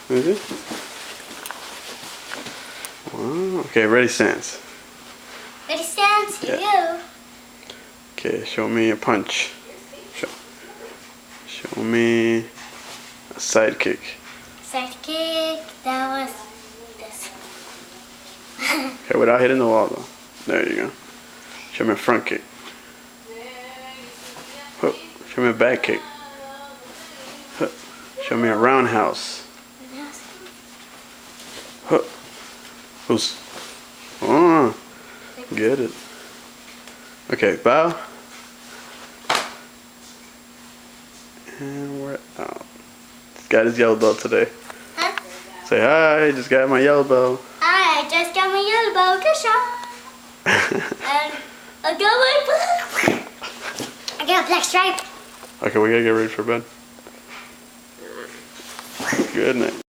Is it? Wow. Okay, ready, stance. Ready, stance. Here we Yeah. go. Okay, show me a punch. Show me a side kick. Side kick. That was this. Okay, without hitting the wall though. There you go. Show me a front kick. Huh. Show me a back kick. Huh. Show me a roundhouse. Huh. Who's? Oh, get it. Okay, bow. And we're out. Just got his yellow belt today. Huh? Say hi, just got my yellow belt. I just got my yellow belt. Good shot. And I got my black. I got a black stripe. Okay, we gotta get ready for bed. Good night.